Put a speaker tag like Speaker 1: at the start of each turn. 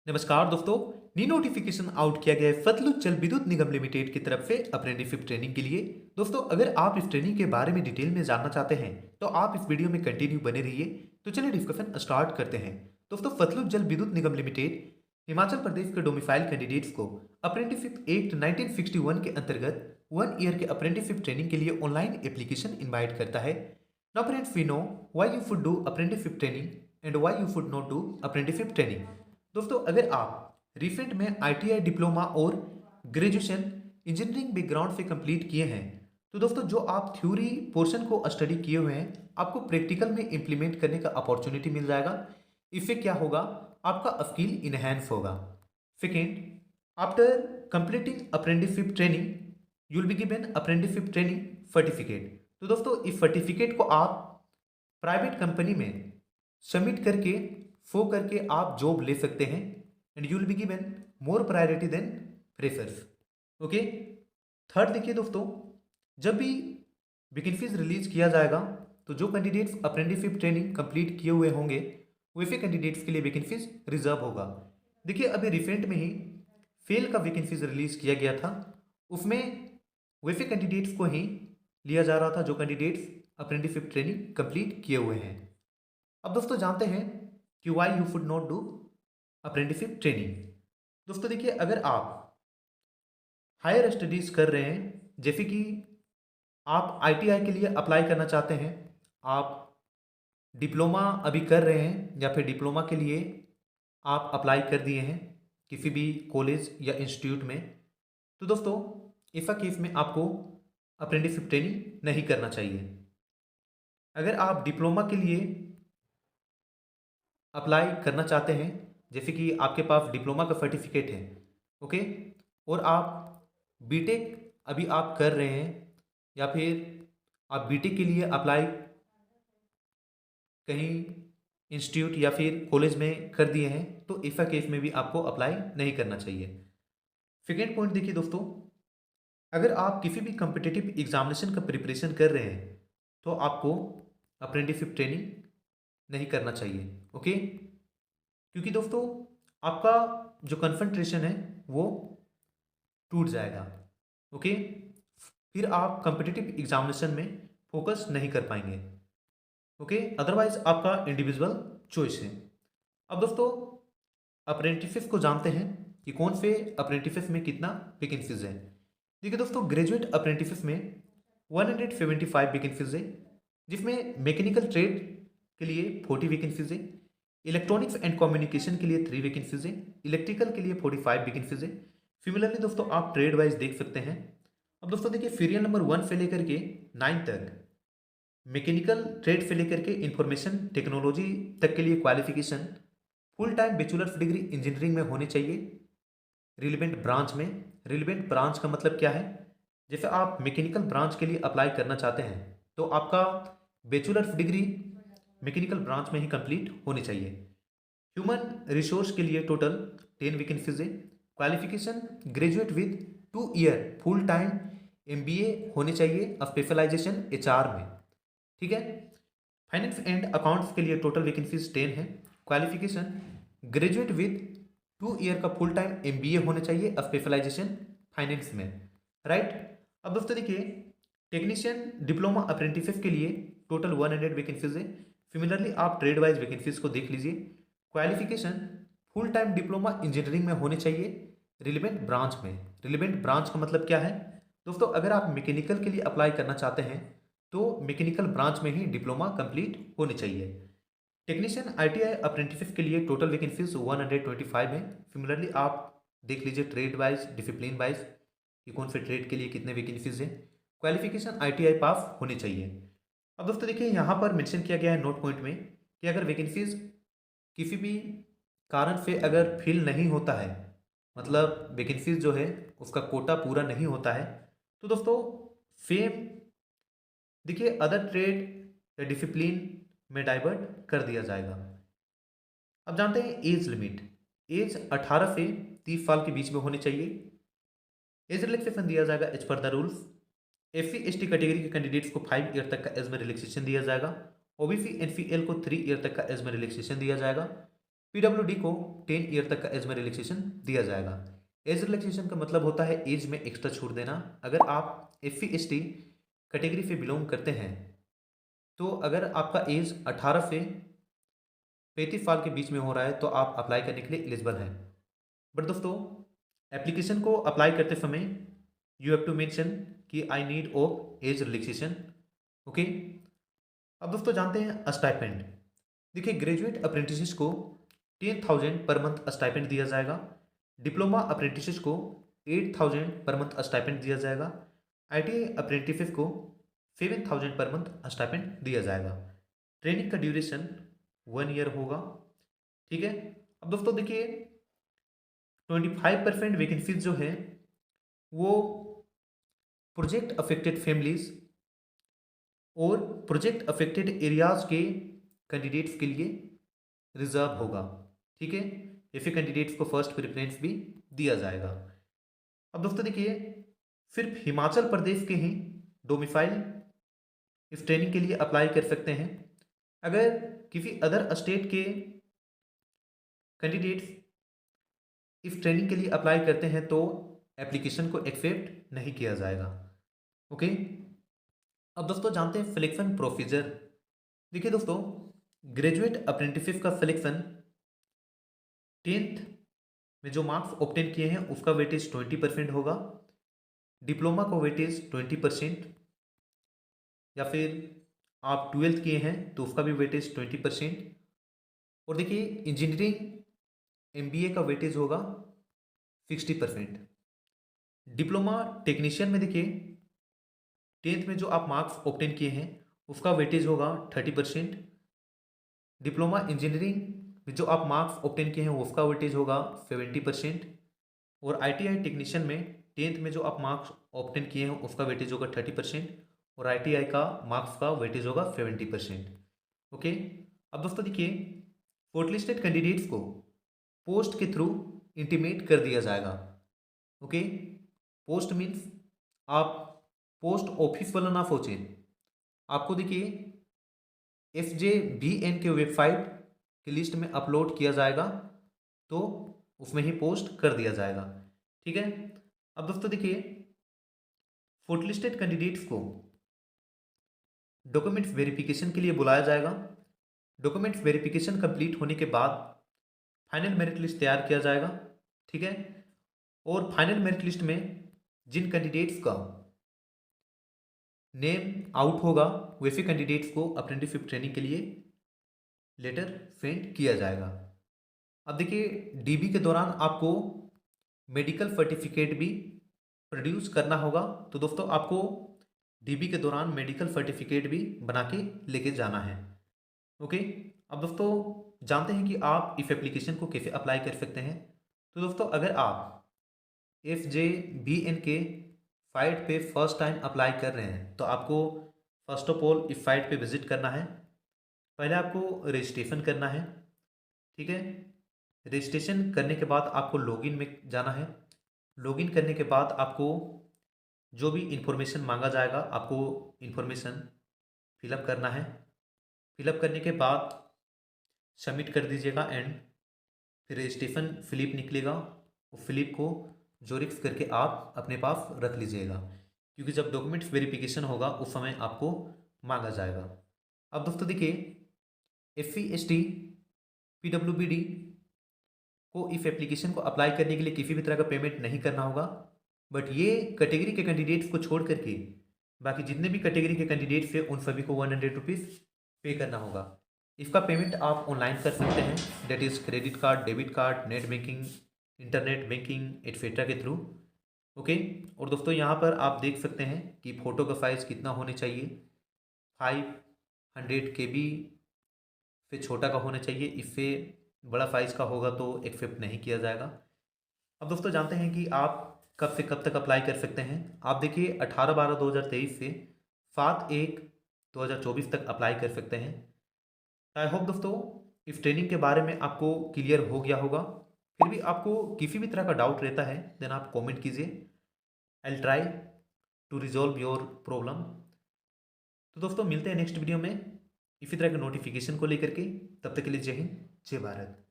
Speaker 1: नमस्कार दोस्तों। नी notification out किया गया है फतलुज जल विद्युत निगम लिमिटेड की तरफ से अप्रेंटिसशिप ट्रेनिंग के लिए। दोस्तों, अगर आप इस ट्रेनिंग के बारे में डिटेल में जानना चाहते हैं तो आप इस वीडियो में कंटिन्यू बने रहिए। तो चलिए डिस्कशन स्टार्ट करते हैं। दोस्तों, फतलुज जल विद्युत निगम लिमिटेड हिमाचल प्रदेश के डोमिसाइल कैंडिडेट्स को अप्रेंटिसशिप एक्ट 1961 के अंतर्गत 1 ईयर के अप्रेंटिसशिप ट्रेनिंग के लिए ऑनलाइन एप्लीकेशन इनवाइट करता है। Now friends, we know why you should do apprenticeship training and why you should not do apprenticeship training. दोस्तों, अगर आप रिसेंट में आईटीआई डिप्लोमा और ग्रेजुएशन इंजीनियरिंग बैकग्राउंड से कंप्लीट किए हैं तो दोस्तों जो आप थ्योरी पोर्शन को स्टडी किए हुए हैं आपको प्रैक्टिकल में इंप्लीमेंट करने का अपॉर्चुनिटी मिल जाएगा। इससे क्या होगा, आपका स्किल इनहेंस होगा। Second, after completing apprenticeship training you will be given apprenticeship training certificate. तो दोस्तों इस सर्टिफिकेट को आप प्राइवेट कंपनी में सबमिट करके शो करके आप जॉब ले सकते हैं and you will be given more priority than freshers. Okay. Third देखिए दोस्तों, जब भी वैकेंसीज रिलीज किया जाएगा तो जो कैंडिडेट्स अप्रेंटिसशिप ट्रेनिंग कंप्लीट किए हुए होंगे वैसे कैंडिडेट्स के लिए वैकेंसीज रिजर्व होगा। देखिए अभी रिसेंट में ही फेल का वैकेंसीज रिलीज किया गया था, उसमें वैसे कैंडिडेट्स को ही लिया जा रहा था जो कैंडिडेट्स अप्रेंटिसशिप ट्रेनिंग कंप्लीट किए हुए हैं। अब दोस्तों जानते हैं कि why you should not do apprenticeship training. दोस्तों देखिए, अगर आप हायर स्टडीज कर रहे हैं जैसे कि आप आईटीआई के लिए अप्लाई करना चाहते हैं, आप डिप्लोमा अभी कर रहे हैं या फिर डिप्लोमा के लिए आप अप्लाई कर दिए हैं किसी भी कॉलेज या इंस्टीट्यूट में, तो दोस्तों ऐसा केस में आपको अप्रेंटिसशिप ट्रेनिंग नहीं करना चाहिए। अगर आप डिप्लोमा के लिए अप्लाई करना चाहते हैं जैसे कि आपके पास डिप्लोमा का सर्टिफिकेट है, ओके, और आप बीटेक अभी आप कर रहे हैं या फिर आप बीटेक के लिए अप्लाई कहीं इंस्टीट्यूट या फिर कॉलेज में कर दिए हैं तो ऐसा केस में भी आपको अप्लाई नहीं करना चाहिए। सेकेंड पॉइंट देखिए दोस्तों, अगर आप किसी भी कम्पिटिटिव एग्जामिनेशन का प्रिपरेशन कर रहे हैं तो आपको अप्रेंटिसशिप ट्रेनिंग नहीं करना चाहिए। ओके, क्योंकि दोस्तों आपका जो कंसंट्रेशन है वो टूट जाएगा। ओके, फिर आप कम्पिटिटिव एग्जामिनेशन में फोकस नहीं कर पाएंगे। ओके, अदरवाइज आपका इंडिविजुअल चॉइस है। अब दोस्तों अप्रेंटिसशिप को जानते हैं कि कौन से अप्रेंटिसशिप में कितना वैकेंसीज है। देखिए दोस्तों, ग्रेजुएट अप्रेंटिसशिप में 175 वैकेंसीज है, जिसमें मैकेनिकल ट्रेड के लिए 40 वैकेंसीज है, इलेक्ट्रॉनिक्स एंड कम्युनिकेशन के लिए 3 वैकेंसीज है, इलेक्ट्रिकल के लिए 45 वैकेंसीज है। सिमिलरली दोस्तों आप ट्रेड वाइज देख सकते हैं। अब दोस्तों देखिए, सीरियल नंबर 1 से लेकर के 9 तक मैकेनिकल ट्रेड से लेकर के इंफॉर्मेशन टेक्नोलॉजी तक के लिए qualification full time bachelors degree engineering में होनी चाहिए रिलेवेंट ब्रांच में। रिलेवेंट ब्रांच का मतलब क्या है, जैसे आप मैकेनिकल ब्रांच के लिए अप्लाई करना चाहते हैं तो आपका बैचलर्स डिग्री मैकेनिकल ब्रांच में ही कंप्लीट होनी चाहिए। ह्यूमन रिसोर्स के लिए टोटल 10 वैकेंसीज है। Qualification graduate with 2 year full time MBA होने चाहिए, स्पेशलाइजेशन एचआर में। ठीक है। फाइनेंस एंड अकाउंट्स के लिए टोटल वैकेंसीज 10 है। क्वालिफिकेशन ग्रेजुएट विद 2 ईयर का फुल टाइम एमबीए होने चाहिए, स्पेशलाइजेशन फाइनेंस में। राइट। अब दोस्तों देखिए, टेक्नीशियन डिप्लोमा अप्रेंटिसशिप के लिए टोटल 100 वैकेंसीज है। सिमिलरली आप ट्रेड वाइज वैकेंसीज को देख लीजिए। Qualification full time diploma engineering में होने चाहिए रिलेवेंट ब्रांच में। रिलेवेंट ब्रांच का मतलब क्या है दोस्तों, अगर आप मैकेनिकल के लिए अप्लाई करना चाहते हैं तो मैकेनिकल ब्रांच में ही डिप्लोमा कंप्लीट होनी चाहिए। टेक्नीशियन आईटीआई अप्रेंटिसशिप के लिए टोटल वैकेंसीज 125 है। सिमिलरली आप देख लीजिए ट्रेड वाइज डिसिप्लिन वाइज कि कौन से ट्रेड के लिए कितने वैकेंसीज हैं। क्वालिफिकेशन आईटीआई पास होनी चाहिए। अब दोस्तों देखिए, यहाँ पर मेंशन किया गया है नोट पॉइंट में कि अगर वैकेंसीज किसी भी कारण से अगर फिल नहीं होता है, मतलब वैकेंसीज जो है उसका कोटा पूरा नहीं होता है, तो दोस्तों सेम देखिए अदर ट्रेड या डिसिप्लिन में डाइवर्ट कर दिया जाएगा। अब जानते हैं एज लिमिट। एज 18 से 30 साल के बीच में होनी चाहिए। एज रिलैक्सेशन दिया जाएगा as per the rules. SC ST category के कैंडिडेट्स को 5 ईयर तक का एज में रिलैक्सेशन दिया जाएगा। ओबीसी एनसीएल को 3 ईयर तक का एज में रिलैक्सेशन दिया जाएगा। पीडब्ल्यूडी को 10 ईयर तक का एज में रिलैक्सेशन दिया जाएगा। एज रिलैक्सेशन का मतलब होता है एज में एक्स्ट्रा छूट देना। अगर आप SC/ST कैटेगरी से बिलोंग करते हैं तो अगर आपका एज 18 से 35 साल के बीच में हो रहा है तो आप अप्लाई करने के लिए एलिजिबल हैं। बट दोस्तों, एप्लीकेशन को अप्लाई करते समय यू हैव टू मेंशन कि I need of age relaxation. Okay, अब दोस्तों जानते हैं स्टाइपेंड। देखिए, ग्रेजुएट अप्रेंटिसेस को 10,000 पर मंथ स्टाइपेंड दिया जाएगा। डिप्लोमा अप्रेंटिसेस को 8,000 पर मंथ स्टाइपेंड दिया जाएगा। ITI अप्रेंटिसेस को 7,000 पर मंथ स्टाइपेंड दिया जाएगा। ट्रेनिंग का ड्यूरेशन 1 ईयर होगा। ठीक है, अब दोस्तों देखिए, 25% वैकेंसीज जो है वो प्रोजेक्ट अफेक्टेड फैमिलीज और प्रोजेक्ट अफेक्टेड एरियाज के कैंडिडेट्स के लिए रिजर्व होगा। ठीक है, ऐसे कैंडिडेट्स को फर्स्ट प्रेफरेंस भी दिया जाएगा। अब दोस्तों देखिए, सिर्फ हिमाचल प्रदेश के ही डोमिसाइल इस ट्रेनिंग के लिए अप्लाई कर सकते हैं। अगर किसी अदर स्टेट के कैंडिडेट्स इस ट्रेनिंग के लिए अप्लाई करते हैं तो एप्लीकेशन को एक्सेप्ट नहीं किया जाएगा। ओके, अब दोस्तों जानते हैं सिलेक्शन प्रोसीजर। देखिए दोस्तों, ग्रेजुएट अप्रेंटिसशिप का सिलेक्शन 10th में जो मार्क्स ऑब्टेन किए हैं उसका वेटेज 20% होगा। डिप्लोमा का वेटेज 20%, या फिर आप 12th किए हैं तो उसका भी वेटेज 20%। और देखिए, इंजीनियरिंग MBA का वेटेज होगा 60%। डिप्लोमा टेक्नीशियन में देखिए, 10th में जो आप मार्क्स ऑब्टेन किए हैं उसका वेटेज होगा 30%। डिप्लोमा इंजीनियरिंग में जो आप मार्क्स ऑब्टेन किए हैं उसका वेटेज होगा 70%। और ITI टेक्नीशियन में 10th में जो आप मार्क्स ऑब्टेन किए हैं उसका वेटेज होगा 30% और ITI का मार्क्स का वेटेज होगा 70%। ओके, अब दोस्तों देखिए, शॉर्टलिस्टेड कैंडिडेट्स को पोस्ट के थ्रू इंटीमेट कर दिया जाएगा। ओके, पोस्ट मीन्स आप पोस्ट ऑफिस वाला ना सोचें। आपको देखिए, FJBN के वेबसाइट की लिस्ट में अपलोड किया जाएगा तो उसमें ही पोस्ट कर दिया जाएगा। ठीक है, अब दोस्तों देखिए, शॉर्टलिस्टेड कैंडिडेट्स को डॉक्यूमेंट्स वेरिफिकेशन के लिए बुलाया जाएगा। डॉक्यूमेंट्स वेरिफिकेशन कंप्लीट होने के बाद फाइनल मेरिट लिस्ट तैयार किया जाएगा। ठीक है, और फाइनल मेरिट लिस्ट में जिन कैंडिडेट्स का नेम आउट होगा वैसे कैंडिडेट्स को अप्रेंटिसशिप ट्रेनिंग के लिए लेटर सेंड किया जाएगा। अब देखिए, DB के दौरान आपको मेडिकल सर्टिफिकेट भी प्रोड्यूस करना होगा। तो दोस्तों, आपको DB के दौरान मेडिकल सर्टिफिकेट भी बना के लेके जाना है। ओके, अब दोस्तों जानते हैं कि आप इस एप्लीकेशन को कैसे अप्लाई कर सकते हैं। तो दोस्तों, अगर आप FJBN के साइट पे फर्स्ट टाइम अप्लाई कर रहे हैं तो आपको फर्स्ट ऑफ ऑल इस साइट पे विजिट करना है। पहले आपको रजिस्ट्रेशन करना है। ठीक है, रजिस्ट्रेशन करने के बाद आपको लॉगिन में जाना है। लॉगिन करने के बाद आपको जो भी इंफॉर्मेशन मांगा जाएगा आपको इंफॉर्मेशन फिलअप करना है। फिलअप करने के बाद सबमिट कर दीजिएगा एंड फिर रजिस्ट्रेशन स्लिप निकलेगा। उस स्लिप को ज़ेरॉक्स करके आप अपने पास रख लीजिएगा, क्योंकि जब डॉक्यूमेंट्स वेरिफिकेशन होगा उस समय आपको मांगा जाएगा। अब दोस्तों देखिए, SC/ST PWBD को इस एप्लीकेशन को अप्लाई करने के लिए किसी भी तरह का पेमेंट नहीं करना होगा। बट ये कैटेगरी के कैंडिडेट्स को छोड़ करके बाकी जितने भी कैटेगरी के कैंडिडेट्स हैं उन सभी को 100 रुपीज़ पे करना होगा। इसका पेमेंट आप ऑनलाइन कर सकते हैं, that is credit card, debit card, net banking, internet banking etcetera के थ्रू। ओके, और दोस्तों यहाँ पर आप देख सकते हैं कि फ़ोटो का साइज़ कितना होने चाहिए। 500 KB से छोटा का होना चाहिए, इससे बड़ा साइज़ का होगा तो एक्सेप्ट नहीं किया जाएगा। अब दोस्तों जानते हैं कि आप कब से कब तक अप्लाई कर सकते हैं। आप देखिए, 18/12/2023 से 7/1/2024 तक अप्लाई कर सकते हैं। आई होप दोस्तों इस ट्रेनिंग के बारे में आपको क्लियर हो गया होगा। फिर भी आपको किसी भी तरह का डाउट रहता है देन आप कमेंट कीजिए। I will try to resolve your problem. तो दोस्तों मिलते हैं नेक्स्ट वीडियो में इसी तरह के नोटिफिकेशन को लेकर के। तब तक के लिए जय हिंद, जय भारत।